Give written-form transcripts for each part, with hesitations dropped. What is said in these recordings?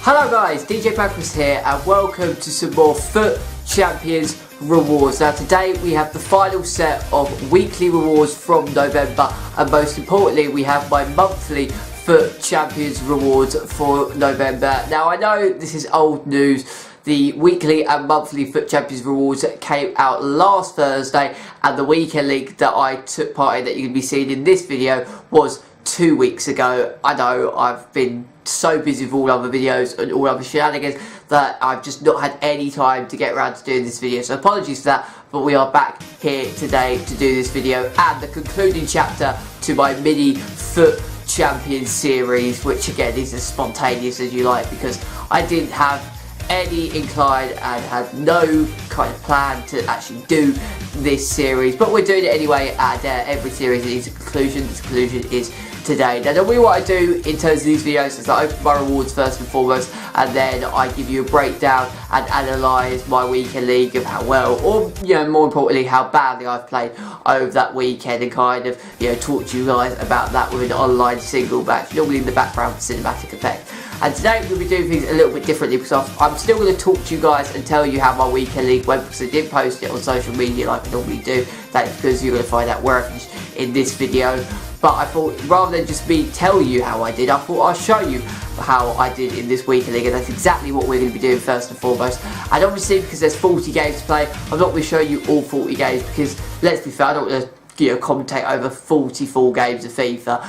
Hello guys, DJ Bagpuss here and welcome to some more FUT Champions rewards. Now today we have the final set of weekly rewards from November, and most importantly we have my monthly FUT Champions rewards for November. Now I know this is old news. The weekly and monthly FUT Champions rewards came out last Thursday, and the weekend league that I took part in that you're going to be seeing in this video was 2 weeks ago. I know I've been so busy with all other videos and all other shenanigans that I've just not had any time to get around to doing this video, so apologies for that, but we are back here today to do this video and the concluding chapter to my mini FUT Champions series, which again is as spontaneous as you like because I didn't have any incline and had no kind of plan to actually do this series, but we're doing it anyway, and every series needs a conclusion. This conclusion is today. Now what I do in terms of these videos is I open my rewards first and foremost, and then I give you a breakdown and analyse my weekend league of how well, or more importantly how badly I've played over that weekend, and kind of talk to you guys about that with an online single match, normally in the background for cinematic effect. And today we're going to be doing things a little bit differently because I'm still going to talk to you guys and tell you how my weekend league went, because I didn't post it on social media like I normally do. That's because you're going to find out where I finished in this video. But I thought, rather than just me tell you how I did, I thought I'll show you how I did in this weekend league, and that's exactly what we're going to be doing first and foremost. And obviously, because there's 40 games to play, I'm not going to show you all 40 games because, let's be fair, I don't want to commentate over 44 games of FIFA.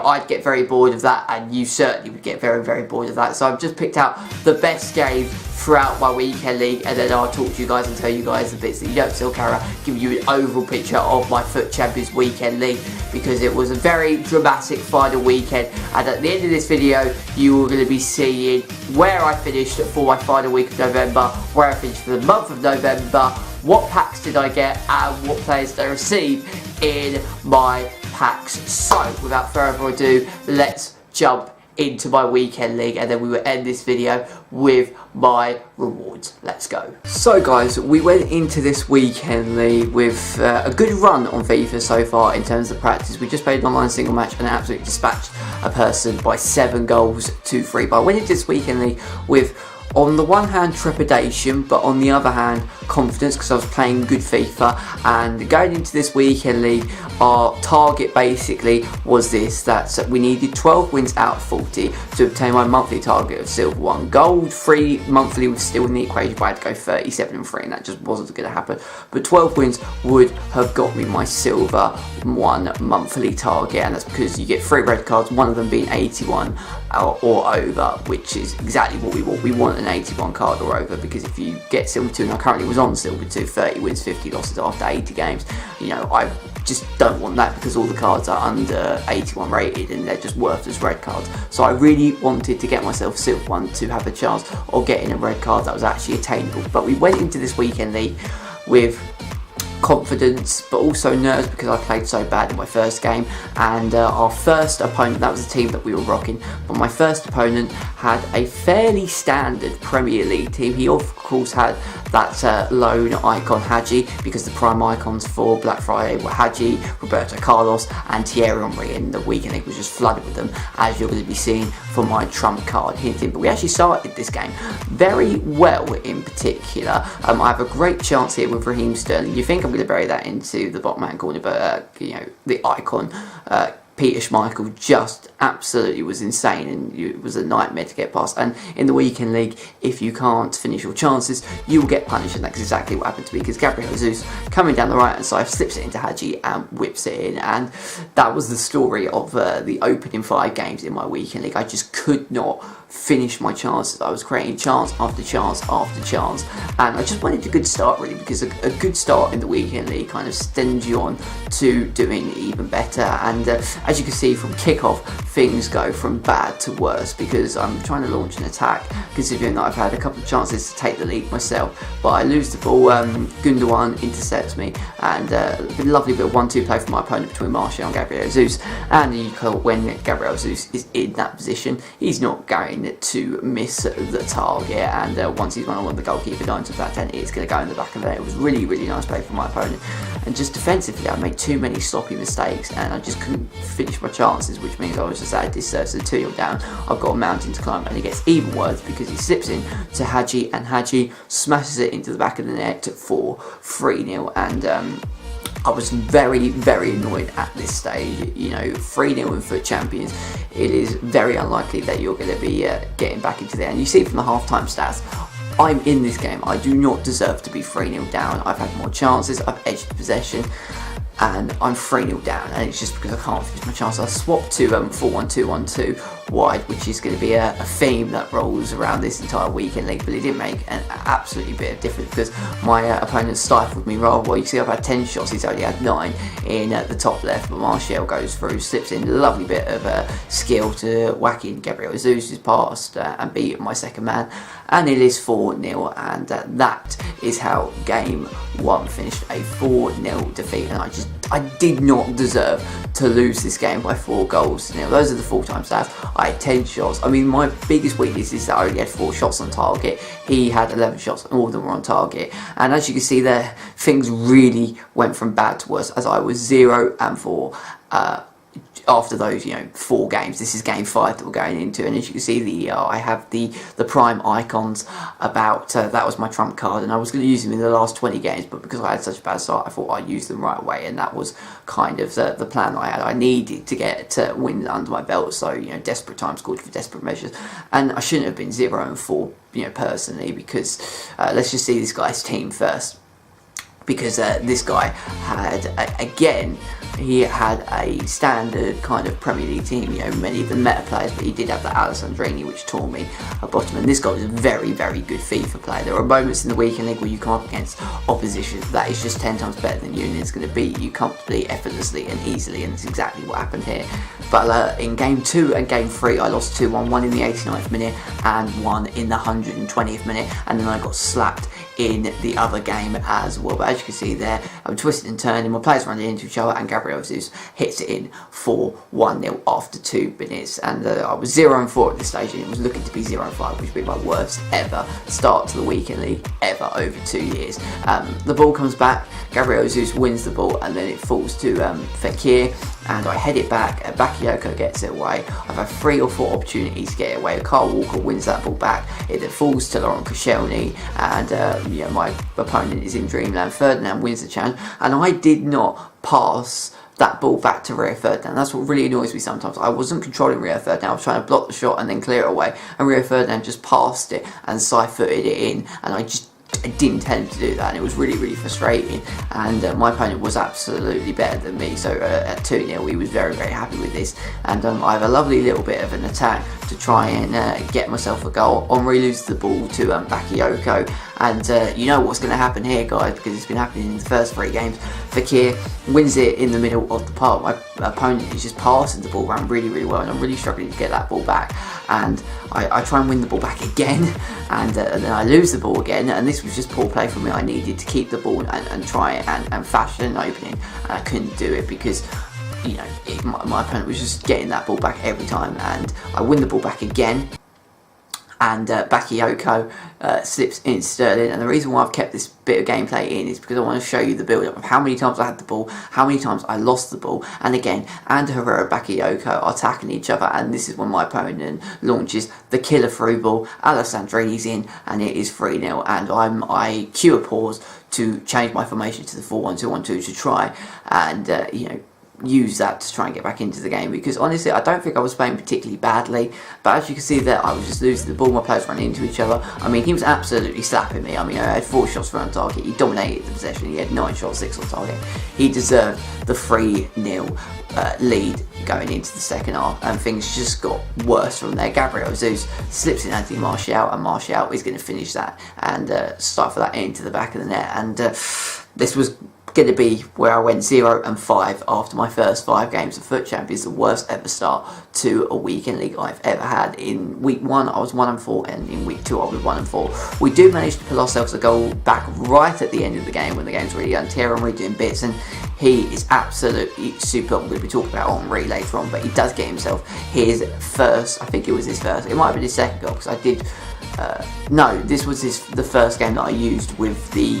I'd get very bored of that, and you certainly would get very, very bored of that. So I've just picked out the best games throughout my weekend league, and then I'll talk to you guys and tell you guys the bits that you don't still carry out, give you an overall picture of my FUT Champions weekend league, because it was a very dramatic final weekend. And at the end of this video you are going to be seeing where I finished for my final week of November, where I finished for the month of November, what packs did I get, and what players did I receive in my packs. So without further ado, let's jump into my weekend league, and then we will end this video with my rewards. Let's go. So guys, we went into this weekend league with a good run on FIFA so far in terms of practice. We just played an online single match and absolutely dispatched a person by 7 goals to 3. But I went into this weekend league with, on the one hand, trepidation, but on the other hand, confidence, because I was playing good FIFA. And going into this weekend league, our target basically was this, that we needed 12 wins out of 40 to obtain my monthly target of silver 1. Gold 3 monthly was still in the equation, but I had to go 37 and 3, and that just wasn't going to happen. But 12 wins would have got me my silver 1 monthly target, and that's because you get 3 red cards, one of them being 81 or over, which is exactly what we want. We want an 81 card or over, because if you get silver 2, and I currently was on silver 2, 30 wins, 50 losses after 80 games, I just don't want that, because all the cards are under 81 rated and they're just worthless red cards. So I really wanted to get myself silver 1 to have a chance of getting a red card that was actually attainable. But we went into this weekend league with confidence, but also nerves, because I played so bad in my first game, and our first opponent, that was the team that we were rocking, but my first opponent had a fairly standard Premier League team. He of course had that lone icon Hadji, because the prime icons for Black Friday were Hadji, Roberto Carlos and Thierry Henry, and the weekend league was just flooded with them, as you're going to be seeing for my trump card hinting. But we actually started this game very well in particular. I have a great chance here with Raheem Sterling. You think I'm going to bury that into the bottom hand corner, but the icon Peter Schmeichel just absolutely was insane, and it was a nightmare to get past. And in the weekend league, if you can't finish your chances, you will get punished, and that's exactly what happened to me, because Gabriel Jesus, coming down the right hand side, slips it into Hadji and whips it in. And that was the story of the opening 5 games in my weekend league. I just could not finish my chances. I was creating chance after chance after chance, and I just wanted a good start, really, because a good start in the weekend league kind of sends you on to doing even better. And as you can see from kickoff, things go from bad to worse, because I'm trying to launch an attack, considering that I've had a couple of chances to take the lead myself, but I lose the ball. Gundogan intercepts me, and a lovely bit of 1-2 play from my opponent between Martial and Gabriel Jesus. And when Gabriel Jesus is in that position, he's not going going to miss the target, and once he's one-on-one the goalkeeper 9 times out of 10 it's going to go in the back of the net. It was really nice play from my opponent, and just defensively I made too many sloppy mistakes and I just couldn't finish my chances, which means I was just at a disservice. So 2-0 down, I've got a mountain to climb, and it gets even worse because he slips in to Hadji, and Hadji smashes it into the back of the net for 3-0, and I was very annoyed at this stage. 3-0 in FUT Champions, it is very unlikely that you're going to be getting back into there. And you see from the half-time stats, I'm in this game. I do not deserve to be 3-0 down. I've had more chances, I've edged the possession, and I'm 3-0 down, and it's just because I can't finish my chance. I swapped to 4-1-2-1-2 wide, which is going to be a theme that rolls around this entire weekend league, but it didn't make an absolutely bit of difference because my opponent stifled me rather well. You see I've had 10 shots, he's only had 9 in the top left, but Martial goes through, slips in, a lovely bit of skill to whack in Gabriel Jesus, who's passed and beat my second man, and it is 4-0, and that is how game 1 finished, a 4-0 defeat, and I did not deserve to lose this game by 4 goals. Those are the full-time stats. I had 10 shots. I mean, my biggest weakness is that I only had 4 shots on target. He had 11 shots, and all of them were on target. And as you can see there, things really went from bad to worse, as I was 0 and 4 after those 4 games. This is game 5 that we're going into, and as you can see, I have the prime icons about that was my trump card, and I was going to use them in the last 20 games, but because I had such a bad start I thought I'd use them right away, and that was kind of the plan I had. I needed to get wins under my belt, so desperate times called for desperate measures, and I shouldn't have been 0 and 4 personally, because let's just see this guy's team first, because this guy had again, he had a standard kind of Premier League team, many of the meta players, but he did have that Alessandrini, which tore me a bottom, and this guy was a very good FIFA player. There are moments in the weekend league where you come up against opposition that is just 10 times better than you, and it's going to beat you comfortably, effortlessly and easily, and it's exactly what happened here. But in game 2 and game 3 I lost 2-1, one in the 89th minute and one in the 120th minute, and then I got slapped in the other game as well. But as you can see there, I'm twisting and turning, my players running into each other, and Gabriel Jesus hits it in for 1-0 after 2 minutes, and I was 0 and 4 at this stage, and it was looking to be 0 and 5, which would be my worst ever start to the weekend league ever over 2 years. The ball comes back, Gabriel Jesus wins the ball, and then it falls to Fekir, and I head it back, Bakayoko gets it away. I've had 3 or 4 opportunities to get it away. Carl Walker wins that ball back, it then falls to Laurent Koscielny, and my opponent is in dreamland. Ferdinand wins the challenge, and I did not pass that ball back to Rio Ferdinand. That's what really annoys me sometimes. I wasn't controlling Rio Ferdinand, I was trying to block the shot and then clear it away, and Rio Ferdinand just passed it and side-footed it in, and I didn't tell him to do that, and it was really frustrating, and my opponent was absolutely better than me, so at 2-0 he was very happy with this, and I have a lovely little bit of an attack to try and get myself a goal. Henry loses the ball to Bakayoko, and you know what's going to happen here, guys, because it's been happening in the first 3 games. Fakir wins it in the middle of the park. My opponent is just passing the ball around really well, and I'm really struggling to get that ball back, and I try and win the ball back again, and then I lose the ball again, and this was just poor play from me. I needed to keep the ball and try it and fashion an opening, and I couldn't do it because my opponent was just getting that ball back every time, and I win the ball back again, and Bakayoko slips in Sterling, and the reason why I've kept this bit of gameplay in is because I want to show you the build-up of how many times I had the ball, how many times I lost the ball, and again, and Herrera and Bakayoko are attacking each other, and this is when my opponent launches the killer through ball, Alessandrini's in, and it is 3-0, and I cue a pause to change my formation to the 4-1-2-1-2 to try and, use that to try and get back into the game, because honestly I don't think I was playing particularly badly, but as you can see there, I was just losing the ball, my players running into each other. I mean, he was absolutely slapping me. I mean, I had 4 shots on target, he dominated the possession, he had 9 shots, 6 on target. He deserved the 3-0 lead going into the second half, and things just got worse from there. Gabriel Jesus slips in Anthony Martial, and Martial is going to finish that and stifle that into the back of the net, and this was going to be where I went 0 and 5 after my first 5 games of FUT Champions, the worst ever start to a weekend league I've ever had. In week 1 I was 1 and 4, and in week 2 I was 1 and 4. We do manage to pull ourselves a goal back right at the end of the game when the game's really on. Thierry Henry doing bits, and he is absolutely super. I'm going to be talking about Henry later on, but he does get himself his first, I think it was his first, it might have been his second goal, because I did, no, this was the first game that I used with the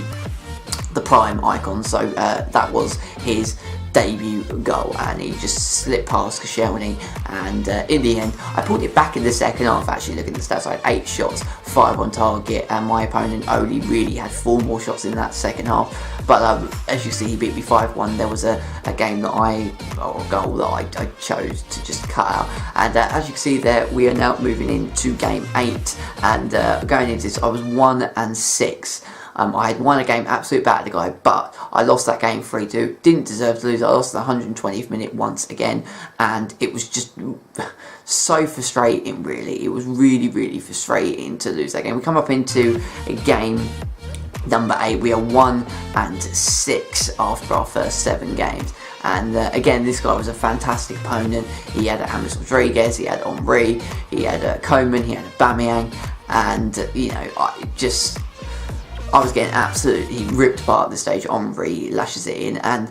Prime icon, so that was his debut goal, and he just slipped past Koscielny, and in the end I pulled it back in the second half. Actually, looking at the stats, I had 8 shots, 5 on target, and my opponent only really had 4 more shots in that second half. But as you see, he beat me 5-1. There was a game that or a goal that I chose to just cut out, and as you can see there, we are now moving into game 8, and going into this I was 1-6. I had won a game absolute battle the guy, but I lost that game 3-2. Didn't deserve to lose. I lost the 120th minute once again, and it was just so frustrating, really. It was really, really frustrating to lose that game. We come up into a game number 8. We are 1-6 after our first 7 games. And again, this guy was a fantastic opponent. He had James Rodriguez, he had Henry, he had Coman, he had Aubameyang, and I was getting absolutely ripped apart at this stage. Henry lashes it in, and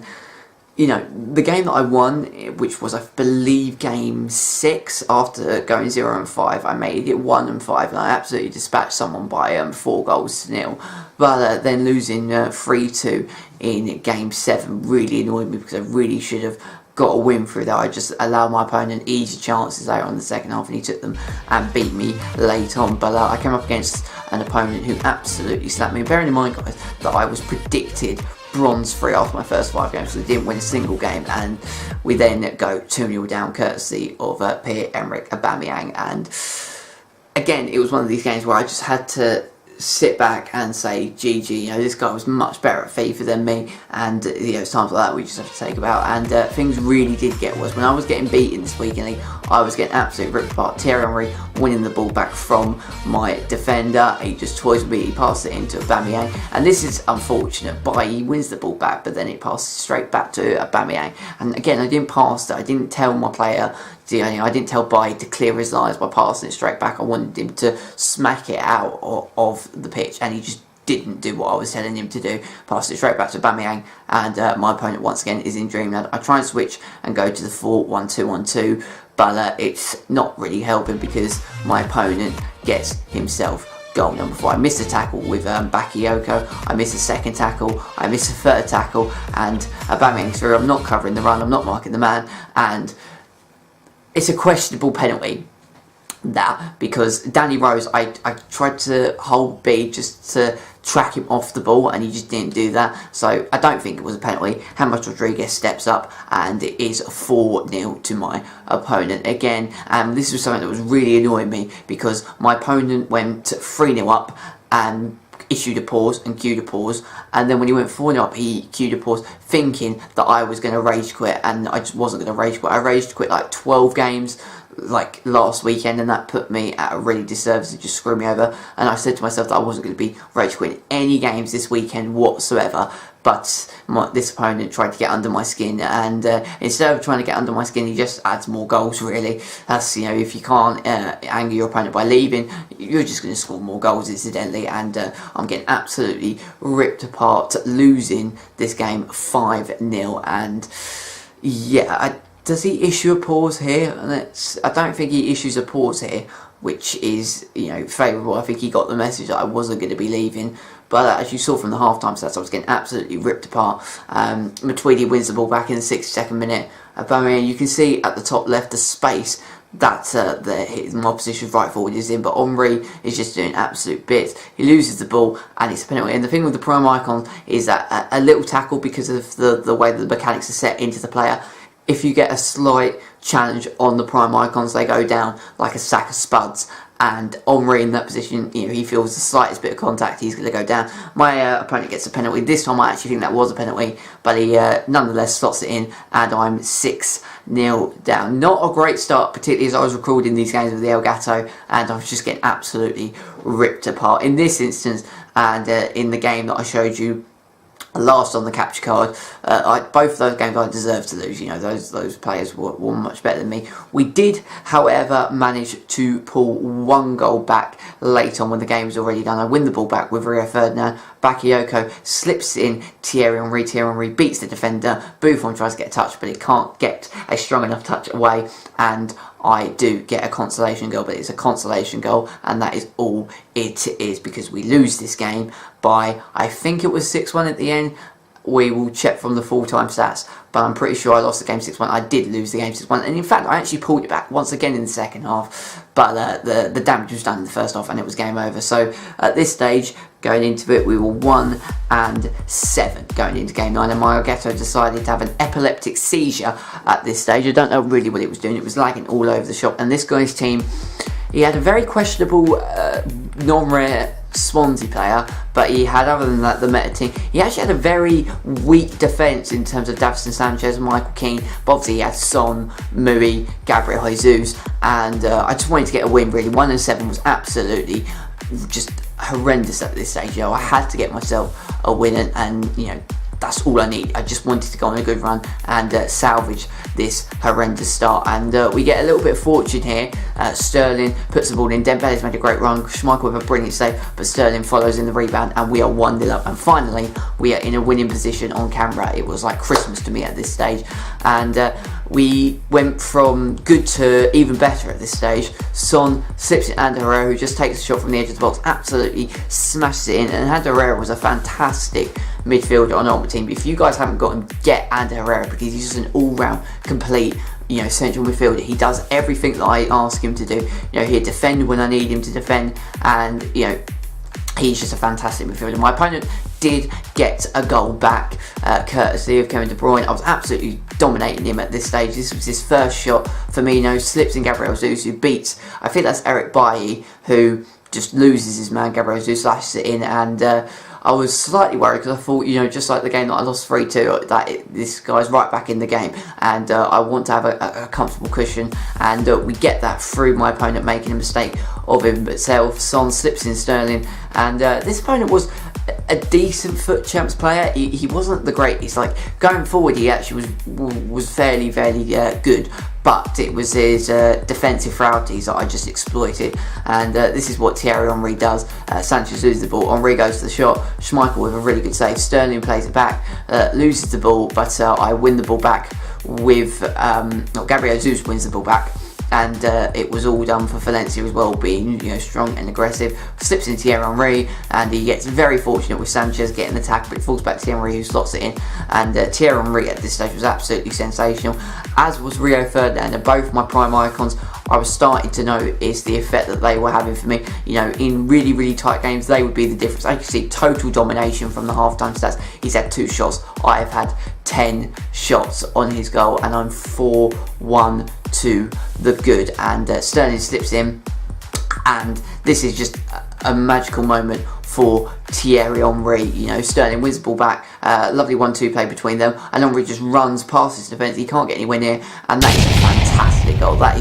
the game that I won, which was I believe game 6, after going 0-5, I made it 1-5, and I absolutely dispatched someone by 4-0. But then losing 3-2 in game 7 really annoyed me, because I really should have got a win through that. I just allowed my opponent easy chances out on the second half, and he took them and beat me late on. But I came up against an opponent who absolutely slapped me. Bearing in mind, guys, that I was predicted bronze 3 after my first 5 games, so we didn't win a single game, and we then go 2-0 down courtesy of Pierre-Emerick Aubameyang. And again, it was one of these games where I just had to sit back and say GG. This guy was much better at FIFA than me, and it's times like that we just have to take about. And things really did get worse. When I was getting beaten this weekend league, I was getting absolutely ripped apart. Thierry Henry winning the ball back from my defender. He just toys with me. He passed it into Aubameyang, and this is unfortunate. He wins the ball back, but then it passes straight back to Aubameyang. And again, I didn't pass that. I didn't tell my player. I didn't tell Bailly to clear his lines by passing it straight back. I wanted him to smack it out of the pitch, and he just didn't do what I was telling him to do. Passed it straight back to Aubameyang, and my opponent once again is in dreamland. I try and switch and go to the 4-1-2-1-2, but it's not really helping, because my opponent gets himself goal number 4. I missed a tackle with Bakayoko, I missed a second tackle, I missed a third tackle, and Aubameyang's through. I'm not covering the run, I'm not marking the man, and it's a questionable penalty, that, because Danny Rose, I tried to hold B just to track him off the ball, and he just didn't do that, so I don't think it was a penalty. James Rodriguez steps up, and it is 4-0 to my opponent again. And this was something that was really annoying me, because my opponent went 3-0 up and issued a pause and queued a pause, and then when he went 4-0 up, he queued a pause, thinking that I was going to rage quit, and I just wasn't going to rage quit. I rage quit like 12 games like last weekend, and that put me at a really disservice. It just screwed me over, and I said to myself that I wasn't going to be rage quitting any games this weekend whatsoever. But this opponent tried to get under my skin, and instead of trying to get under my skin, he just adds more goals, really. That's, if you can't anger your opponent by leaving, you're just going to score more goals, incidentally. And I'm getting absolutely ripped apart, losing this game 5-0. And yeah, does he issue a pause here? I don't think he issues a pause here, which is, favourable. I think he got the message that I wasn't going to be leaving. But as you saw from the half-time stats, I was getting absolutely ripped apart. Matuidi wins the ball back in the 62nd minute. Aubameyang, you can see at the top left the space that my opposition's right forward is in, but Henry is just doing absolute bits. He loses the ball, and it's a penalty. And the thing with the prime icon is that a little tackle, because of the way that the mechanics are set into the player, if you get a slight challenge on the prime icons, they go down like a sack of spuds. And Henry in that position, he feels the slightest bit of contact, he's going to go down. My opponent gets a penalty. This time I actually think that was a penalty, but he nonetheless slots it in, and I'm 6-0 down. Not a great start, particularly as I was recording these games with the El Gato, and I was just getting absolutely ripped apart. In this instance, and in the game that I showed you last on the capture card. Both of those games I deserved to lose. You know, those players were much better than me. We did, however, manage to pull one goal back late on when the game was already done. I win the ball back with Rio Ferdinand. Bakayoko slips in Thierry Henry. Thierry Henry beats the defender. Buffon tries to get a touch, but he can't get a strong enough touch away, and I do get a consolation goal, but it's a consolation goal, and that is all it is, because we lose this game by, I think it was 6-1 at the end. We will check from the full-time stats, but I'm pretty sure I lost the game 6-1. I did lose the game 6-1, and in fact I actually pulled it back once again in the second half, but the damage was done in the first half and it was game over. So at this stage, going into it, we were 1-7 going into game 9, and Mario Ghetto decided to have an epileptic seizure at this stage. I don't know really what it was doing. It was lagging all over the shop, and this guy's team, he had a very questionable non-rare Swansea player, but he had, other than that, the meta team. He actually had a very weak defence in terms of Davison Sanchez and Michael Keane, but obviously he had Son, Mui, Gabriel Jesus, and I just wanted to get a win really. 1-7 was absolutely just horrendous at this stage. You know, I had to get myself a win, and you know, that's all I need. I just wanted to go on a good run and salvage this horrendous start. And we get a little bit of fortune here. Sterling puts the ball in. Dembele's made a great run. Schmeichel with a brilliant save, but Sterling follows in the rebound, and we are 1-0 up. And finally, we are in a winning position on camera. It was like Christmas to me at this stage. And we went from good to even better at this stage. Son slips it Ander Herrera, who just takes a shot from the edge of the box, absolutely smashes it in. And Ander Herrera was a fantastic midfielder on our team. But if you guys haven't got him, get Ander Herrera, because he's just an all-round, complete, you know, central midfielder. He does everything that I ask him to do. You know, he'll defend when I need him to defend, and you know, he's just a fantastic midfielder. My opponent did get a goal back, courtesy of Kevin De Bruyne. I was absolutely dominating him at this stage. This was his first shot. Firmino slips in Gabriel Jesus, who beats, I think that's Eric Bailly, who just loses his man. Gabriel Jesus slashes it in, and I was slightly worried, because I thought, you know, just like the game that I lost 3-2, that this guy's right back in the game, and I want to have a comfortable cushion, and we get that through my opponent making a mistake of himself. Son slips in Sterling, and this opponent was a decent FUT Champs player. He wasn't the greatest. Like, going forward, he actually was fairly good, but it was his defensive frailties that I just exploited, and this is what Thierry Henry does. Sanchez loses the ball, Henry goes to the shot, Schmeichel with a really good save, Sterling plays it back, loses the ball, but I win the ball back with, Gabriel Jesus wins the ball back, and it was all done for Valencia as well, being, you know, strong and aggressive. Slips into Thierry Henry, and he gets very fortunate with Sanchez getting the tackle, but it falls back to Thierry Henry, who slots it in. And Thierry Henry at this stage was absolutely sensational, as was Rio Ferdinand, and both my prime icons. I was starting to notice the effect that they were having for me. You know, in really tight games, they would be the difference. I can see total domination from the halftime stats. He's had 2 shots. I have had 10 shots on his goal, and I'm 4-1 to the good. And Sterling slips in, and this is just a magical moment for Thierry Henry. You know, Sterling wins the ball back, lovely 1-2 play between them, and Henry just runs past his defence. He can't get anywhere near, and that is a fantastic goal. That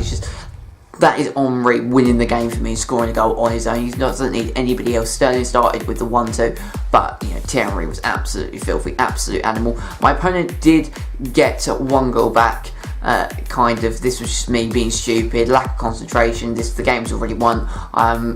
is Henry winning the game for me, scoring a goal on his own. He doesn't need anybody else. Sterling started with the 1-2, but you know, Thierry Henry was absolutely filthy, absolute animal. My opponent did get 1 goal back. This was just me being stupid, lack of concentration. The game was already won.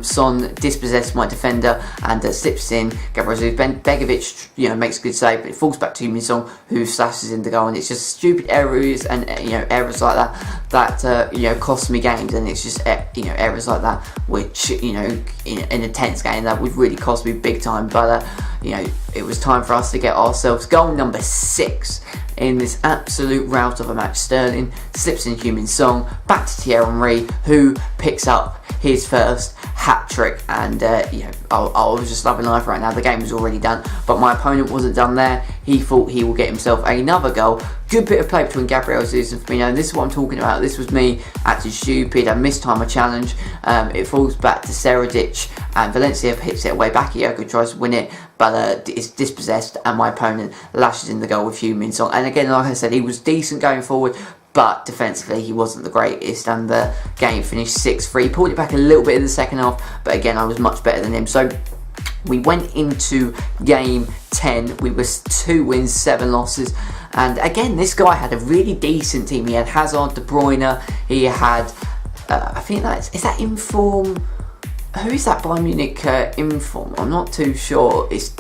Son dispossessed my defender and slips in Gabriel Jesus. Begovic, you know, makes a good save, but it falls back to Min Song, who slashes in the goal, and it's just stupid errors and errors like that cost me games. And it's just errors like that which, you know, in a tense game, that would really cost me big time. But it was time for us to get ourselves goal number 6 in this absolute rout of a match. Sterling slips in Min Song, back to Thierry Henry, who picks up his first hat-trick, and I was just loving life right now. The game was already done, but my opponent wasn't done there. He thought he will get himself another goal. Good bit of play between Gabriel Jesus and Firmino, and this is what I'm talking about. This was me acting stupid. I mistime a challenge. It falls back to Seradic, and Valencia hits it away. Bakayoko tries to win it, but it's dispossessed, and my opponent lashes in the goal with Min Song. And again, like I said, he was decent going forward, but defensively he wasn't the greatest, and the game finished 6-3. Pulled it back a little bit in the second half, but again, I was much better than him. So We went into game 10, we were 2 wins, 7 losses, and again this guy had a really decent team. He had Hazard, De Bruyne, he had, I think is that Inform, who is that Bayern Munich Inform? I'm not too sure. It's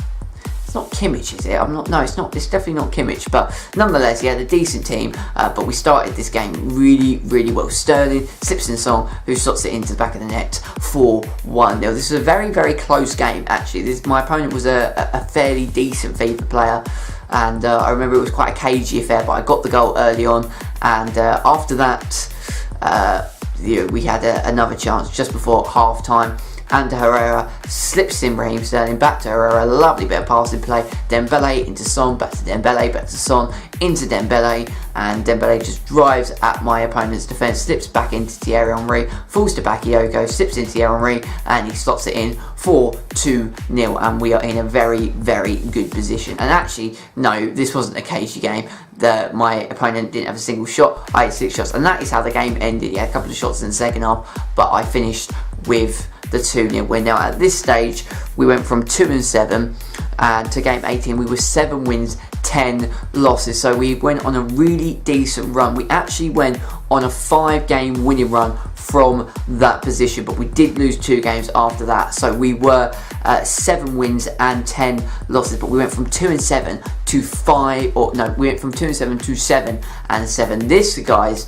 not Kimmich, is it? No, it's not. It's definitely not Kimmich. But nonetheless, he had a decent team. But we started this game really, really well. Sterling slips in Song, who slots it into the back of the net for 1-0. This was a very, very close game. Actually, my opponent was a fairly decent FIFA player, and I remember it was quite a cagey affair. But I got the goal early on, and after that, we had another chance just before half time. And Herrera slips in Raheem Sterling back to Herrera, lovely bit of passing play, Dembele into Son, back to Dembele, back to Son, into Dembele, and Dembele just drives at my opponent's defence, slips back into Thierry Henry, falls to Bakayoko, slips into Thierry Henry, and he slots it in for 2-0, and we are in a very, very good position. And actually, no, this wasn't a cagey game. My opponent didn't have a single shot, I had 6 shots, and that is how the game ended. He had a couple of shots in the second half, but I finished with the 2-0 win. Now at this stage we went from 2-7 and to game 18 we were 7 wins, 10 losses, so we went on a really decent run. We actually went on a 5-game winning run from that position, but we did lose 2 games after that, so we were 7 wins and 10 losses, but we went from 2-7 to 5, or no, we went from 2-7 to 7-7. This guy's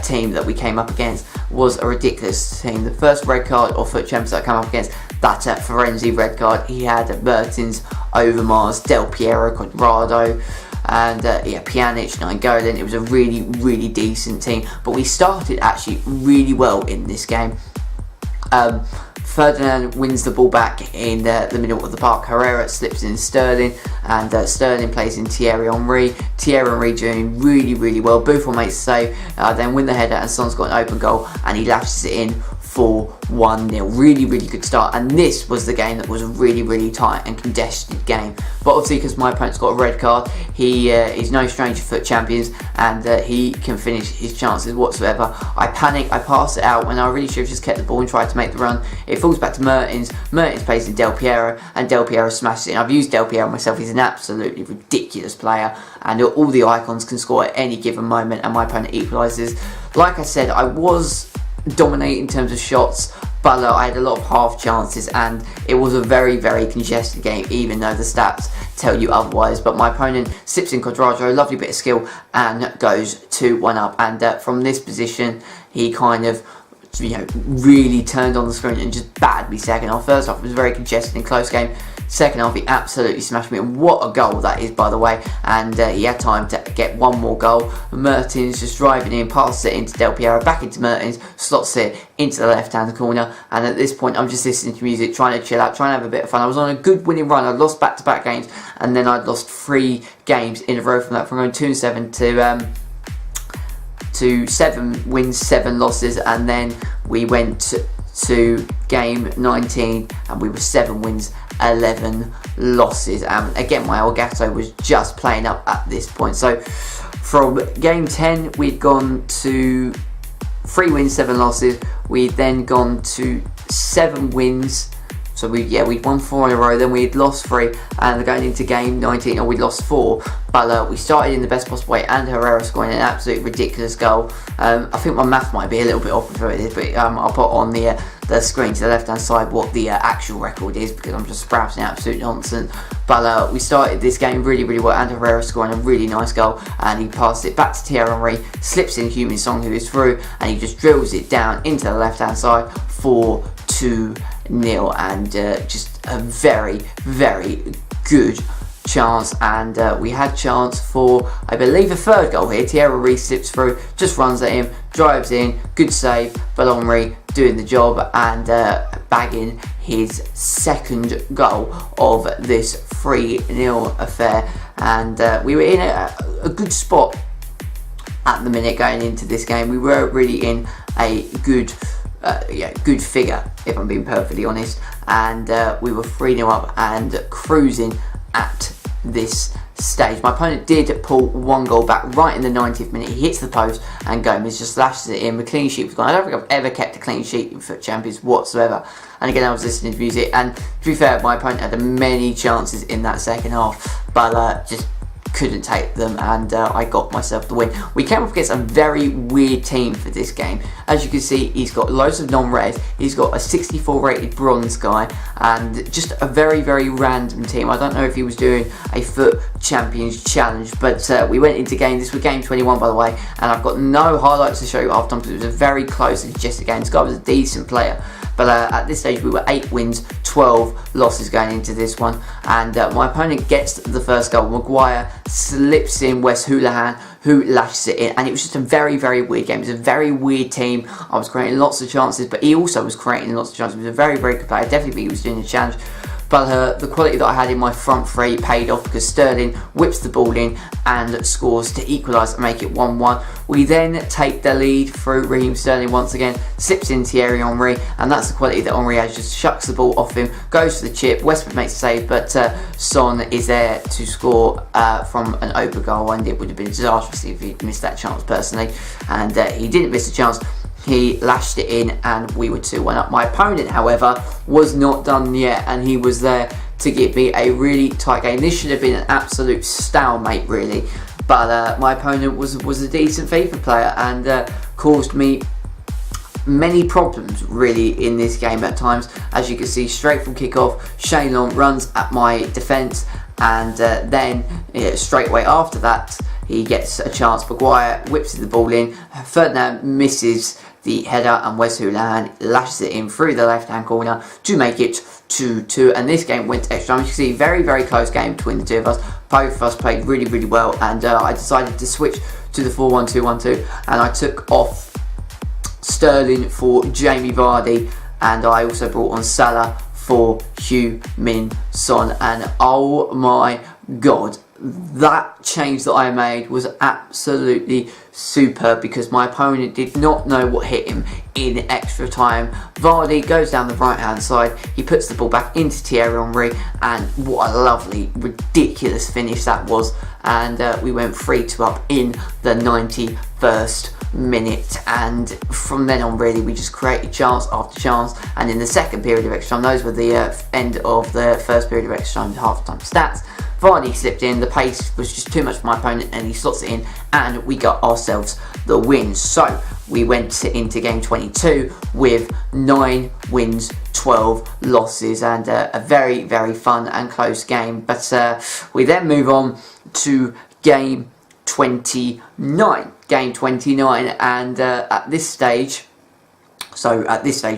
team that we came up against was a ridiculous team. The first red card or FUT Champions that I came up against, that Firenze red card, he had Mertens, Overmars, Del Piero, Quadrado, and Pjanic, Nainggolan. It was a really, really decent team, but we started actually really well in this game. Ferdinand wins the ball back in the middle of the park. Herrera slips in Sterling, and Sterling plays in Thierry Henry. Thierry Henry doing really, really well. Buffon makes a save, then win the header, and Son's got an open goal, and he lashes it in for 1-0. Really, really good start, and this was the game that was a really, really tight and contested game. But obviously, because my opponent's got a red card, he is no stranger to FUT Champions, and he can finish his chances whatsoever. I panic, I pass it out when I really should have just kept the ball and tried to make the run. It falls back to Mertens. Mertens plays in Del Piero, and Del Piero smashes it in. I've used Del Piero myself. He's an absolutely ridiculous player, and all the icons can score at any given moment, and my opponent equalises. Like I said, I was dominating in terms of shots, but I had a lot of half chances, and it was a very, very congested game, even though the stats tell you otherwise. But my opponent sips in Quadrado, lovely bit of skill, and goes 2-1 up. And from this position, he kind of really turned on the screen and just battered me second half. First half was very congested and close game. Second half, he absolutely smashed me, and what a goal that is, by the way. And he had time to get one more goal. Mertens just driving in, passes it into Del Piero, back into Mertens, slots it into the left-hand corner. And at this point, I'm just listening to music, trying to chill out, trying to have a bit of fun. I was on a good winning run. I'd lost back-to-back games, and then I'd lost 3 games in a row from that, from going 2-7 to 7 wins, 7 losses, and then we went to game 19 and we were 7 wins, 11 losses. And again, my Elgato was just playing up at this point. So from game 10 we'd gone to 3 wins, 7 losses. We'd then gone to 7 wins. So we'd won 4 in a row, then we'd lost 3, and going into game 19, we'd lost 4. But we started in the best possible way, and Herrera scoring an absolutely ridiculous goal. I think my math might be a little bit off with it, but I'll put on the screen to the left-hand side what the actual record is, because I'm just sprouting absolute nonsense. But we started this game really, really well, and Herrera scoring a really nice goal, and he passed it back to Thierry Henry, slips in Heung-min Son, who is through, and he just drills it down into the left-hand side for 2-0, and just a very, very good chance. And we had chance for, I believe, a third goal here. Thierry Henry slips through, just runs at him, drives in, good save, but Henry doing the job and bagging his second goal of this 3-0 affair. And we were in a good spot at the minute going into this game. We were really in a good figure, if I'm being perfectly honest, and we were 3-0 up and cruising at this stage. My opponent did pull 1 goal back right in the 90th minute. He hits the post and Gomez just lashes it in. The clean sheet was gone. I don't think I've ever kept a clean sheet in FUT Champions whatsoever. and again I was listening to music, and to be fair, my opponent had many chances in that second half, but just couldn't take them, and I got myself the win. We came up against a very weird team for this game. As you can see, he's got loads of non-res, he's got a 64 rated bronze guy, and just a very random team. I don't know if he was doing a FUT Champions challenge, but we went into game. This was game 21, by the way, and I've got no highlights to show you after time because it was a very close and contested game. This guy was a decent player, but at this stage we were 8 wins, 12 losses going into this one, and my opponent gets the first goal. Maguire slips in Wes Houlihan, who lashes it in, and it was just a very weird game. It was a very weird team. I was creating lots of chances, but he also was creating lots of chances. He was a very good player. Definitely he was doing the challenge. But the quality that I had in my front three paid off, because Sterling whips the ball in and scores to equalise and make it 1-1. We then take the lead through Raheem Sterling once again, slips in Thierry Henry, and that's the quality that Henry has. Just shucks the ball off him, goes for the chip. Westwood makes a save, but Son is there to score from an open goal, and it would have been disastrous if he'd missed that chance personally, and he didn't miss the chance. He lashed it in, and we were 2-1 up. My opponent, however, was not done yet, and he was there to give me a really tight game. This should have been an absolute stalemate, really, but my opponent was a decent FIFA player, and caused me many problems really in this game at times. As you can see, straight from kickoff, Shane Long runs at my defence, and then straight away after that he gets a chance. Maguire whips the ball in, Ferdinand misses the header, and Wes Houlihan lashes it in through the left hand corner to make it 2-2, and this game went to extra time. As you can see, very close game between the two of us. Both of us played really well, and I decided to switch to the 4-1-2-1-2, and I took off Sterling for Jamie Vardy, and I also brought on Salah for Heung-min Son, and oh my god, that change that I made was absolutely superb, because my opponent did not know what hit him in extra time. Vardy goes down the right hand side, he puts the ball back into Thierry Henry, and what a lovely, ridiculous finish that was, and we went 3-2 up in the 91st minute, and from then on really we just created chance after chance. And in the second period of extra time, those were the end of the first period of extra time, half time stats, Vardy slipped in, the pace was just too much for my opponent, and he slots it in, and we got ourselves the win. So we went into game 22 with 9 wins, 12 losses, and a very fun and close game. But we then move on to game 29. Game 29, and at this stage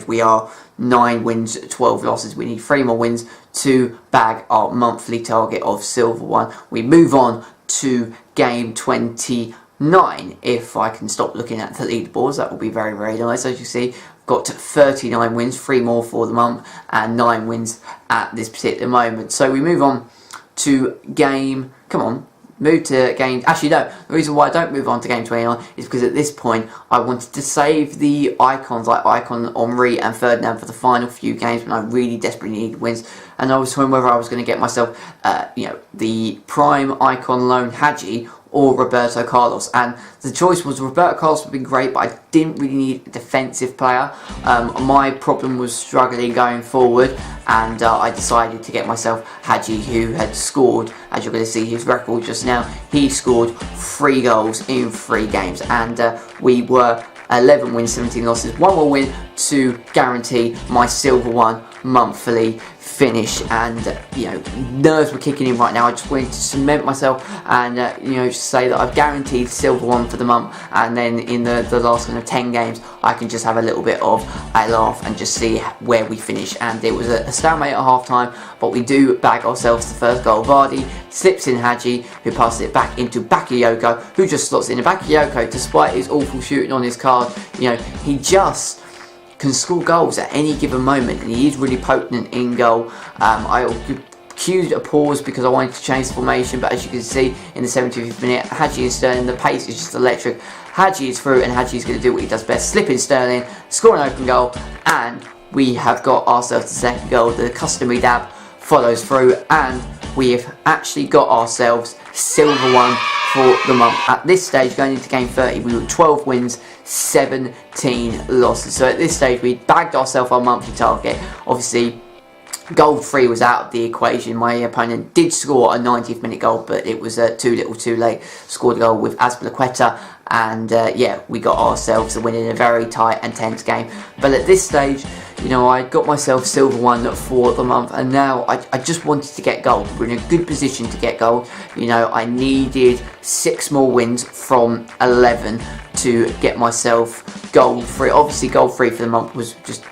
we are 9 wins, 12 losses. We need 3 more wins to bag our monthly target of silver 1. We move on to game 29. If I can stop looking at the leaderboards, that will be very nice. As you see, got 39 wins, 3 more for the month, and 9 wins at this particular moment. So we move on to game, actually no, the reason why I don't move on to game 29 is because at this point I wanted to save the icons like Icon Henry and Ferdinand for the final few games when I really desperately needed wins, and I was wondering whether I was going to get myself the prime icon loan Hadji or Roberto Carlos, and the choice was Roberto Carlos would be great, but I didn't really need a defensive player. My problem was struggling going forward, and I decided to get myself Hadji, who had scored, as you're going to see his record just now, he scored 3 goals in 3 games, and we were 11 wins, 17 losses, 1 more win to guarantee my silver 1 monthly finish. And nerves were kicking in right now. I just wanted to cement myself and just say that I've guaranteed silver 1 for the month, and then in the last kind of 10 games I can just have a little bit of a laugh and just see where we finish. And it was a stalemate at half time, but we do bag ourselves the first goal. Vardy slips in Hadji, who passes it back into Bakayoko, who just slots in. And Bakayoko, despite his awful shooting on his card, he just can score goals at any given moment, and he is really potent in goal. I cued a pause because I wanted to change the formation, but as you can see in the 75th minute, Hadji and Sterling, the pace is just electric. Hadji is through, and Hadji is going to do what he does best, slip in Sterling, score an open goal, and we have got ourselves the second goal. The customary dab follows through, and we have actually got ourselves silver 1 for the month. At this stage, going into game 30, we were 12 wins, 17 losses. So at this stage, we bagged ourselves our monthly target. Obviously, goal 3 was out of the equation. My opponent did score a 90th minute goal, but it was too little too late. Scored a goal with Azpilicueta, and yeah, we got ourselves a win in a very tight and tense game. But at this stage, you know, I got myself silver 1 for the month, and now I just wanted to get gold. We're in a good position to get gold. You know, I needed 6 more wins from 11 to get myself gold 3. Obviously, gold 3 for the month was just,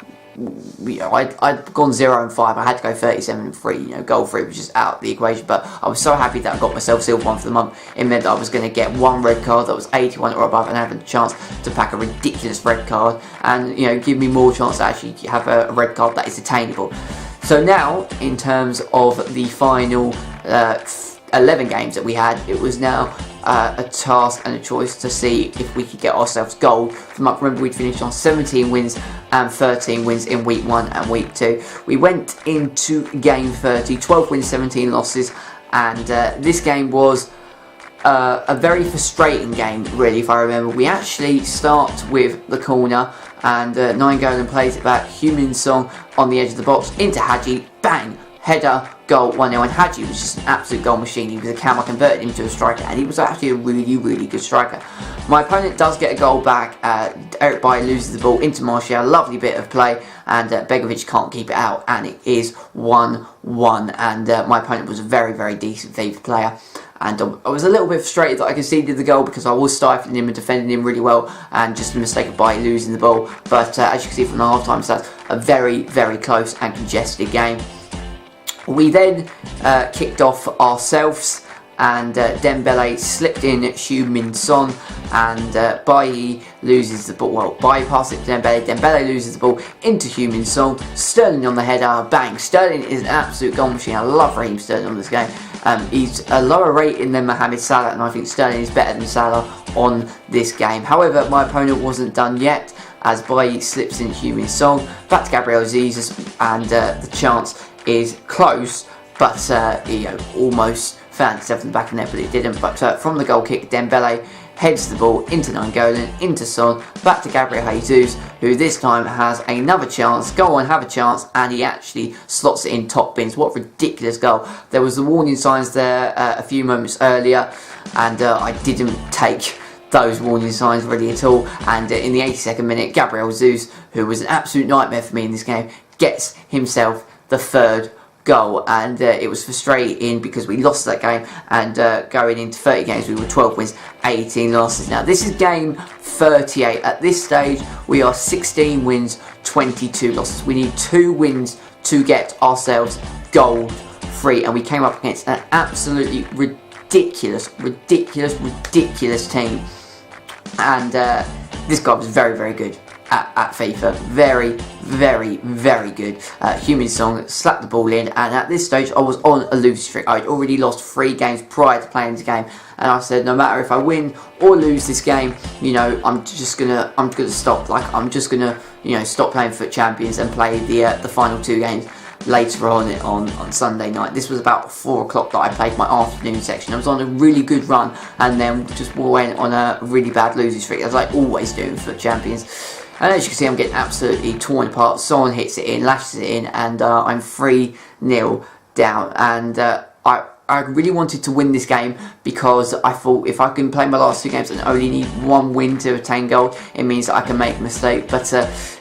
you know, I'd gone 0 and 5. I had to go 37 and 3. You know, goal 3 was just out of the equation. But I was so happy that I got myself silver 1 for the month. It meant that I was going to get 1 red card that was 81 or above, and have a chance to pack a ridiculous red card, and you know, give me more chance to actually have a red card that is attainable. So now, in terms of the final 11 games that we had, it was now a task and a choice to see if we could get ourselves gold from up. Remember, we'd finished on 17 wins and 13 wins in week 1 and week 2. We went into game 30, 12 wins, 17 losses, and this game was a very frustrating game, really, if I remember. We actually start with the corner, and Nainggolan plays it back. Heung-min Son on the edge of the box into Hadji, bang, header, goal, 1-0, and Hadji was just an absolute goal machine. He was a cam. I converted him to a striker, and he was actually a really, really good striker. My opponent does get a goal back. Eric Bailly loses the ball into Martial, lovely bit of play, and Begovic can't keep it out, and it is 1-1, and my opponent was a very, very decent FIFA player. And I was a little bit frustrated that I conceded the goal, because I was stifling him and defending him really well, and just a mistake of Bailly losing the ball. But as you can see from the half-time stats, a very, very close and congested game. We then kicked off ourselves, and Dembele slipped in Heung-min Son, and Bailly loses the ball. Well, Bailly passed it to Dembele. Dembele loses the ball into Heung-min Son. Sterling on the header, bang. Sterling is an absolute goal machine. I love Raheem Sterling on this game. He's a lower rating than Mohamed Salah, and I think Sterling is better than Salah on this game. However, my opponent wasn't done yet, as Bailly slips in Heung-min Son. Back to Gabriel Jesus, and the chance is close, but you know, almost found itself in the back of the net, but it didn't. But from the goal kick, Dembele heads the ball into Nainggolan, into Son, back to Gabriel Jesus, who this time has another chance. Go on, have a chance, and he actually slots it in top bins. What a ridiculous goal. There was the warning signs there a few moments earlier, and I didn't take those warning signs really at all. And in the 82nd minute, Gabriel Jesus, who was an absolute nightmare for me in this game, gets himself the 3rd goal, and it was frustrating because we lost that game, and going into 30 games we were 12 wins, 18 losses. Now this is game 38. At this stage we are 16 wins, 22 losses. We need 2 wins to get ourselves gold 3, and we came up against an absolutely ridiculous team, and this guy was very, very good at FIFA. Very, very good. Heung-min Son slapped the ball in, and at this stage I was on a losing streak. I'd already lost 3 games prior to playing this game, and I said, no matter if I win or lose this game, you know, I'm gonna stop. Like, I'm just gonna, you know, stop playing FUT Champions and play the final 2 games later on Sunday night. This was about 4 o'clock that I played my afternoon section. I was on a really good run, and then just went on a really bad losing streak, as I always do in FUT Champions. And as you can see, I'm getting absolutely torn apart. Someone hits it in, lashes it in, and I'm 3-0 down. And I really wanted to win this game, because I thought if I can play my last 2 games and only need 1 win to attain gold, it means that I can make a mistake. But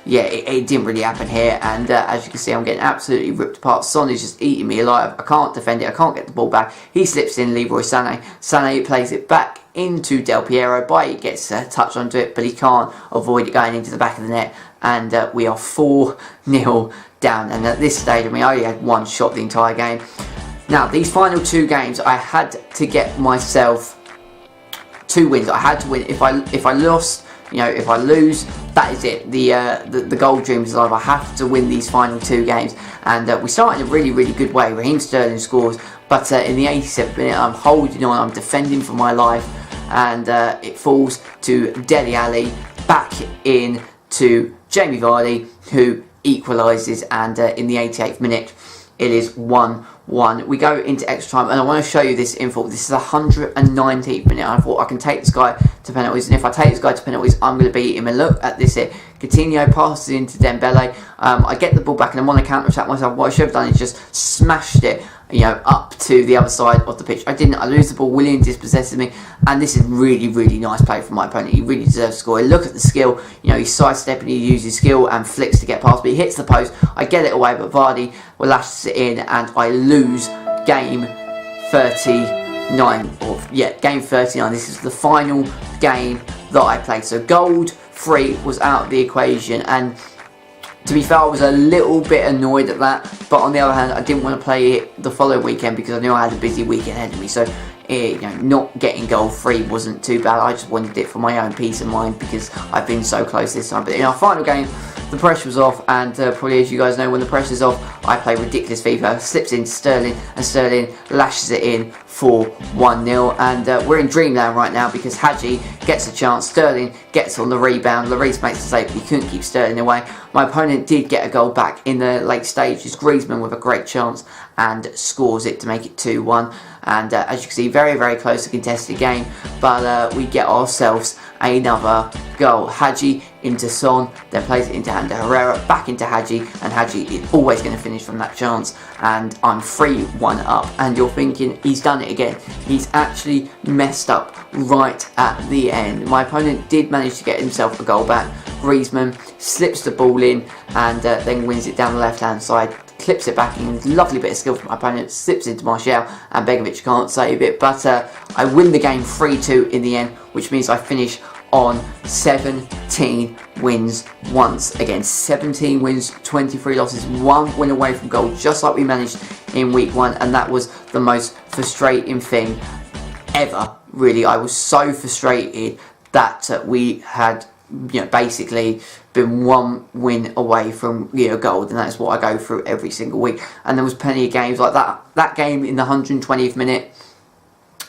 yeah, it didn't really happen here, and as you can see, I'm getting absolutely ripped apart. Son is just eating me alive. I can't defend it, I can't get the ball back. He slips in Leroy Sané. Sané plays it back into Del Piero. Bailly gets a touch onto it, but he can't avoid it going into the back of the net, and we are 4-0 down. And at this stage, I mean, I only had 1 shot the entire game. Now, these final 2 games, I had to get myself 2 wins. I had to win. If I lost, you know, if I lose, that is it. The gold dream is alive. I have to win these final 2 games, and we start in a really, really good way. Raheem Sterling scores, but in the 87th minute, I'm holding on. I'm defending for my life, and it falls to Dele Alli, back in to Jamie Vardy, who equalises, and in the 88th minute, it is 1-1. We go into extra time, and I want to show you this in full. This is 119th minute. I thought I can take this guy to penalties, and if I take this guy to penalties, I'm going to beat him. And look at this here. Coutinho passes into Dembele. I get the ball back, and I'm on a counter-attack myself. What I should have done is just smashed it, up to the other side of the pitch. I didn't. I lose the ball. Willian dispossesses me, and this is really, really nice play from my opponent. He really deserves to score. Look at the skill. He's sidestepping. He uses skill and flicks to get past, but he hits the post. I get it away, but Vardy lashes it in, and I lose game 39. Game 39. This is the final game that I played. So gold 3 was out of the equation, and to be fair, I was a little bit annoyed at that, but on the other hand, I didn't want to play it the following weekend because I knew I had a busy weekend ahead of me. So not getting goal 3 wasn't too bad. I just wanted it for my own peace of mind because I've been so close this time. But in our final game, the pressure was off, and probably as you guys know, when the pressure's off, I play ridiculous FIFA. Slips in Sterling, and Sterling lashes it in for 1-0. And we're in dreamland right now because Hadji gets a chance. Sterling gets on the rebound. Lloris makes the save, but he couldn't keep Sterling away. My opponent did get a goal back in the late stages. Griezmann with a great chance and scores it to make it 2-1. And as you can see, very, very close to contested game, but we get ourselves another goal. Hadji into Son, then plays it into Ander Herrera, back into Hadji, and Hadji is always going to finish from that chance, and I'm 3-1 up. And you're thinking, he's done it again. He's actually messed up right at the end. My opponent did manage to get himself a goal back. Griezmann slips the ball in and then wins it down the left hand side, clips it back in. Lovely bit of skill from my opponent, slips into Martial, and Begovic can't save it, but I win the game 3-2 in the end, which means I finish on 17 wins once again. 17 wins, 23 losses, 1 win away from goal, just like we managed in week 1, and that was the most frustrating thing ever, really. I was so frustrated that we had basically been 1 win away from gold, and that's what I go through every single week. And there was plenty of games like that game in the 120th minute.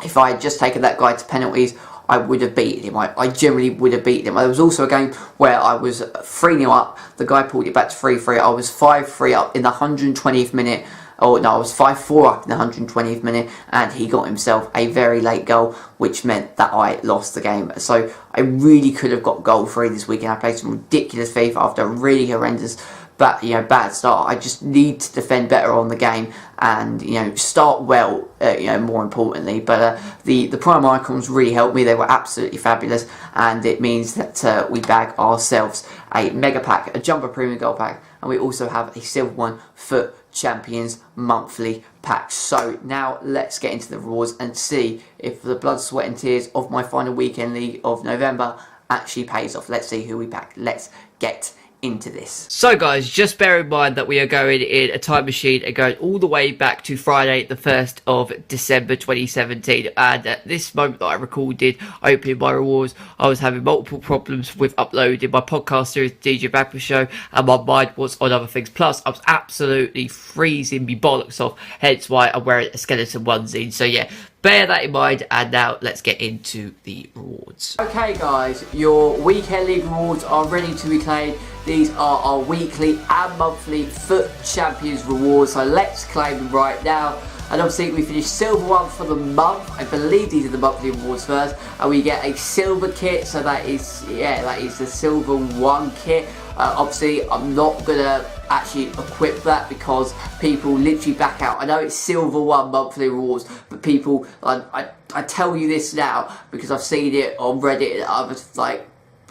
If I had just taken that guy to penalties, I would have beaten him. I generally would have beaten him. There was also a game where I was 3-0 up, the guy pulled it back to 3-3, I was 5-3 up in the 120th minute. Oh no, I was 5-4 up in the 120th minute, and he got himself a very late goal, which meant that I lost the game. So I really could have got goal 3 this weekend. I played some ridiculous FIFA after a really horrendous bad start. I just need to defend better on the game and start well, more importantly. But the prime icons really helped me. They were absolutely fabulous, and it means that we bag ourselves a mega pack, a jumbo premium gold pack, and we also have a silver one FUT Champions monthly pack. So now let's get into the rewards and see if the blood, sweat and tears of my final weekend league of November actually pays off. Let's see who we pack. Let's get into this. So guys, just bear in mind that we are going in a time machine and going all the way back to Friday the 1st of December 2017, and at this moment that I recorded opening my rewards, I was having multiple problems with uploading my podcast series, DJ Bagpuss Show, and my mind was on other things. Plus I was absolutely freezing me bollocks off, hence why I'm wearing a skeleton onesie. So yeah, bear that in mind, and now let's get into the rewards. Okay guys, your weekend league rewards are ready to be claimed. These are our weekly and monthly FUT Champions rewards, so let's claim them right now. And obviously we finished silver 1 for the month. I believe these are the monthly rewards first, and we get a silver kit, so that is the silver 1 kit. Obviously I'm not gonna actually equip that because people literally back out. I know it's silver 1 monthly rewards, but people, I tell you this now because I've seen it on Reddit and other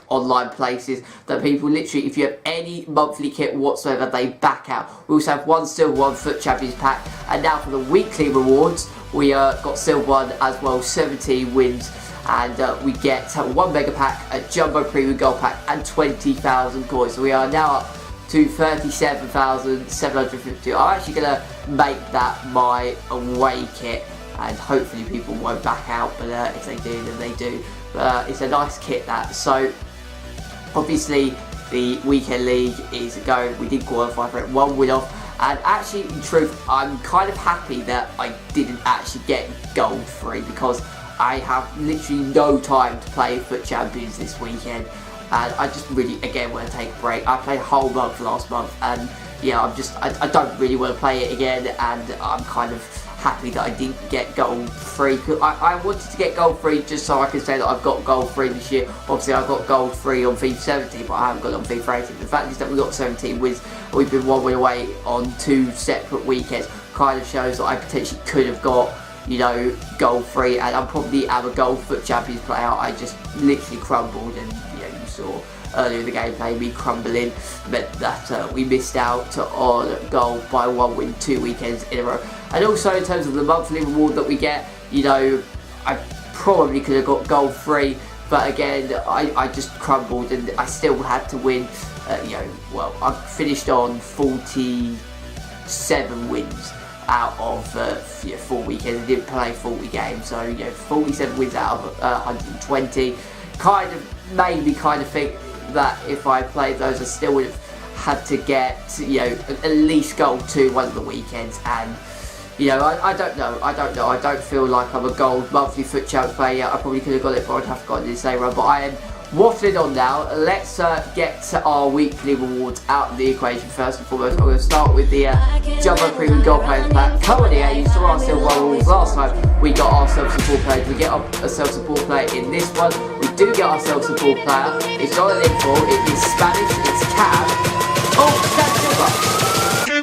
online places, that people literally, if you have any monthly kit whatsoever, they back out. We also have 1 silver 1 FUT Champions pack, and now for the weekly rewards we got silver 1 as well, 17 wins, and we get 1 mega pack, a jumbo premium gold pack, and 20,000 coins. So we are now up to 37,750. I'm actually going to make that my away kit, and hopefully people won't back out, but if they do, then they do. But it's a nice kit, that. So obviously the weekend league is going, we did qualify for it, 1 win off, and actually in truth I'm kind of happy that I didn't actually get gold 3 because I have literally no time to play FUT Champions this weekend, and I just really again want to take a break. I played a whole month last month, and yeah, I don't really want to play it again, and I'm kind of happy that I didn't get gold free. I wanted to get gold free just so I can say that I've got gold free this year. Obviously I've got gold free on FIFA 17, but I haven't got it on FIFA 18. The fact is that we got 17 wins, we've been one win away on 2 separate weekends, kind of shows that I potentially could have got, you know, gold free, and I'm probably am a gold FUT Champions player. I just literally crumbled, and you know, you saw earlier in the gameplay me crumbling meant that we missed out on gold by 1 win 2 weekends in a row. And also in terms of the monthly reward that we get, you know, I probably could have got gold free, but again I just crumbled, and I still had to win. You know, well, I finished on 47 wins out of 4 weekends. I didn't play 40 games, so you know, 47 wins out of 120 kind of made me kind of think that if I played those, I still would have had to get, you know, at least gold 2 one of the weekends. And you know, I don't know. I don't feel like I'm a gold monthly FUT Champions player yet. I probably could have got it, but I'd have to got it in the same run. But I am waffling on now. Let's get to our weekly rewards out of the equation first and foremost. I'm going to start with the Jumbo Premium Gold Players Pack. Currently, you saw our silver rewards last time. We got ourselves a support player. We get ourselves a support player in this one. We do get ourselves a support player. It's not an info. It is Spanish. It's Cam. Oh, that's silver.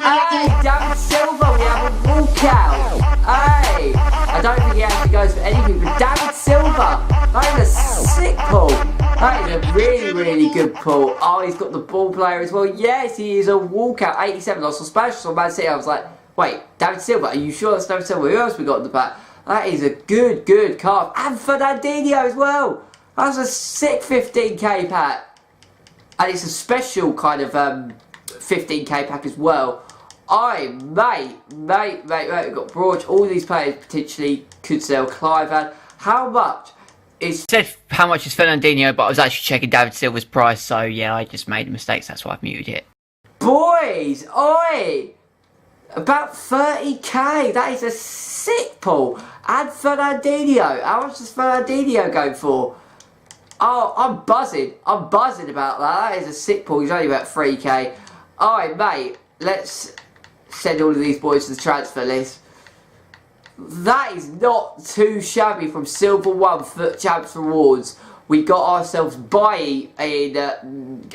Hey, David Silva, we have a walkout. Hey, I don't think he actually goes for anything, but David Silva, that is a sick pull. That is a really, really good pull. Oh, he's got the ball player as well. Yes, he is a walkout. 87. I saw Spanish on Man City. I was like, wait, David Silva, are you sure that's David Silva? Who else we got in the pack? That is a good card. And Fernandinho as well. That's a sick 15k pack. And it's a special kind of 15k pack as well. Mate, we've got Broad. All these players potentially could sell. Clive, how much is... Said how much is Fernandinho, but I was actually checking David Silva's price, so yeah, I just made a mistake, so that's why I've muted it. Boys, about 30k. That is a sick pull. And Fernandinho. How much does Fernandinho go for? Oh, I'm buzzing about that. That is a sick pull. He's only about 3k. Alright, mate, let's send all of these boys to the transfer list. That is not too shabby from Silver 1 FUT Champs rewards. We got ourselves Bailly in,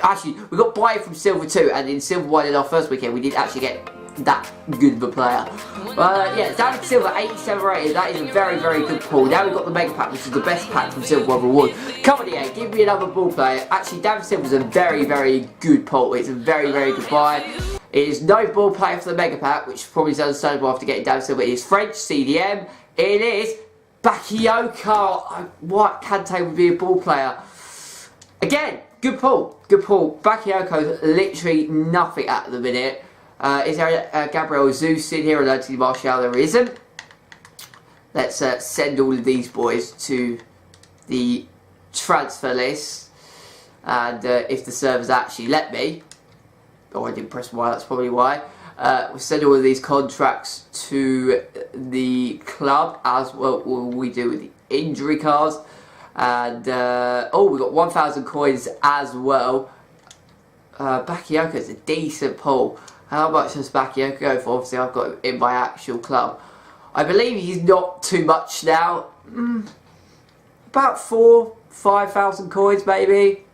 actually, we got Bailly from Silver 2, and in Silver 1 in our first weekend, we didn't actually get that good of a player. Yeah, David Silva, 87 rated, that is a very good pull. Now we've got the Mega Pack, which is the best pack from Silver 1 Reward. Come on here, give me another ball player. Actually, David Silva's a very good pull. It's a very good buy. It is no ball player for the Mega Pack, which probably is understandable after getting David Silva. It is French, CDM. It is Bagpuss. What Kante would be a ball player. Again, good pull. Bagpuss literally nothing at the minute. Is there Gabriel Zeus in here or Anthony Martial? There isn't. Let's send all of these boys to the transfer list. And if the servers actually let me, oh, I didn't press Y, that's probably why. We'll send all of these contracts to the club, as well we do with the injury cards. And, oh, we got 1,000 coins as well. Bakayoko is a decent pull. How much does Bakayoko go for? Obviously, I've got him in my actual club. I believe he's not too much now. About 4,000-5,000 coins, maybe.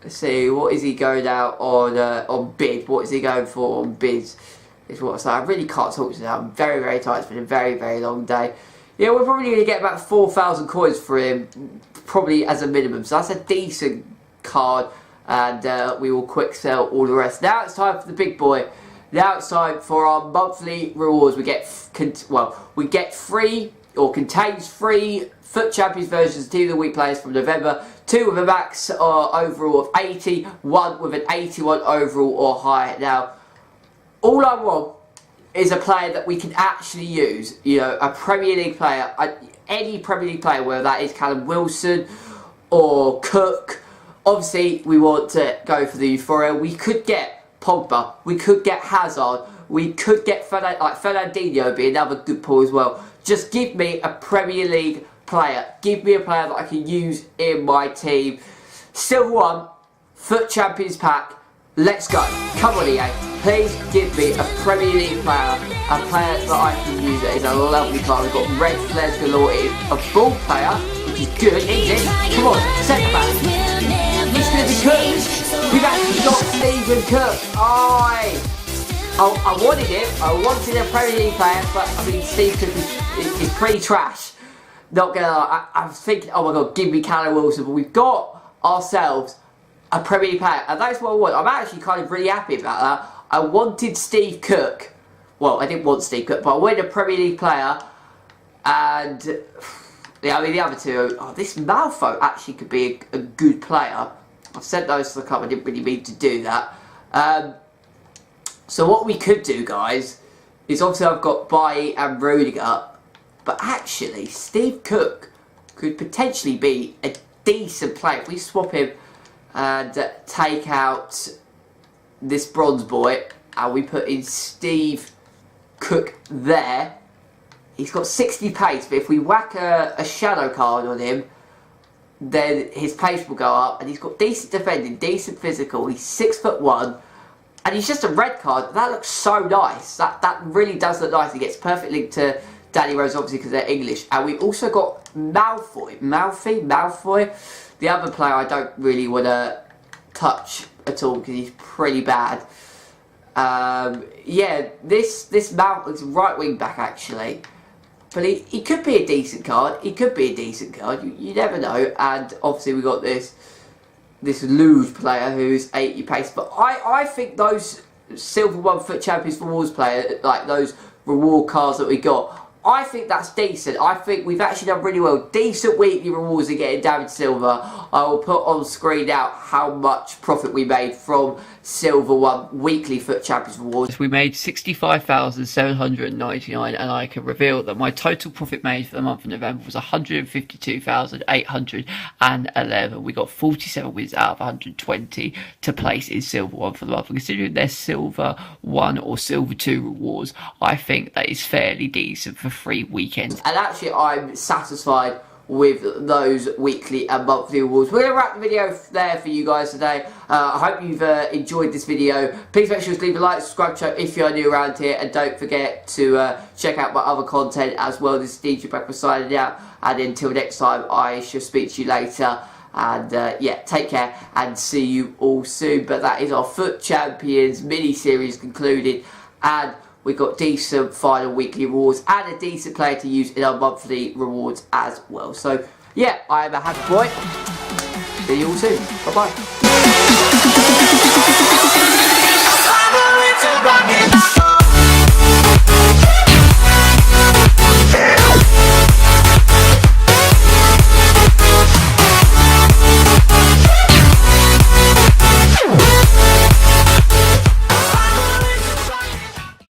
Let's see, what is he going out on bid? What is he going for on bids? Is what I say. I really can't talk to him. I'm very tired. It's been a very long day. Yeah, we're probably going to get about 4,000 coins for him, probably as a minimum. So that's a decent card. And we will quick sell all the rest. Now it's time for the big boy. Now it's time for our monthly rewards. We get free, or contains free FUT Champions versions of Team of the Week players from November. 2 with a max overall of 80, 1 with an 81 overall or higher. Now, all I want is a player that we can actually use. You know, a Premier League player, any Premier League player, whether that is Callum Wilson or Cook. Obviously, we want to go for the Euphoria. We could get Pogba. We could get Hazard. We could get Fernandinho, be another good pull as well. Just give me a Premier League player. Give me a player that I can use in my team. Silver 1, FUT Champions pack. Let's go. Come on, EA. Please give me a Premier League player, a player that I can use. It is a lovely card. We've got red flares galore. It is a ball player, which is good. English. Come on, centre back. It's going to be Cook. We've actually got Stephen Cook. I wanted him. I wanted a Premier League player, but I mean, Steve Cook is pretty trash. Not gonna lie. I'm thinking, oh my god, give me Callum Wilson. But we've got ourselves a Premier League player, and that's what I want. I'm actually kind of really happy about that. I wanted Steve Cook. Well, I didn't want Steve Cook, but I wanted a Premier League player. And yeah, I mean the other two. Oh, this Malfo actually could be a good player. I've sent those to the club. I didn't really mean to do that. So what we could do, guys, is obviously I've got Bailly and Rudiger, but actually Steve Cook could potentially be a decent player if we swap him and take out this bronze boy and we put in Steve Cook there. He's got 60 pace, but if we whack a shadow card on him, then his pace will go up, and he's got decent defending, decent physical. He's 6'1", and he's just a red card. That looks so nice. That really does look nice. He gets perfect link to Danny Rose, obviously, because they're English. And we've also got Malfoy. The other player I don't really want to touch at all because he's pretty bad. Yeah, this Malfoy's right wing back actually. But he could be a decent card. You never know. And obviously we got this Luge player who's 80 pace. But I think those silver 1 FUT Champions rewards player, like those reward cards that we got, I think that's decent. I think we've actually done really well. Decent weekly rewards are getting David Silva. I will put on screen now how much profit we made from Silver 1 weekly FUT Champions rewards. We made 65,799, and I can reveal that my total profit made for the month of November was 152,811. We got 47 wins out of 120 to place in Silver 1 for the month. And considering they're Silver 1 or Silver 2 rewards, I think that is fairly decent for 3 weekends. And actually I'm satisfied with those weekly and monthly rewards. We're going to wrap the video there for you guys today. I hope you've enjoyed this video. Please make sure to leave a like, subscribe to the channel if you are new around here, and don't forget to check out my other content as well. This is DJ Bagpuss signing out, and until next time I shall speak to you later. And yeah, take care and see you all soon. But that is our FUT Champions mini-series concluded, and we've got decent final weekly rewards and a decent player to use in our monthly rewards as well. So, yeah, I am a happy boy. See you all soon. Bye-bye.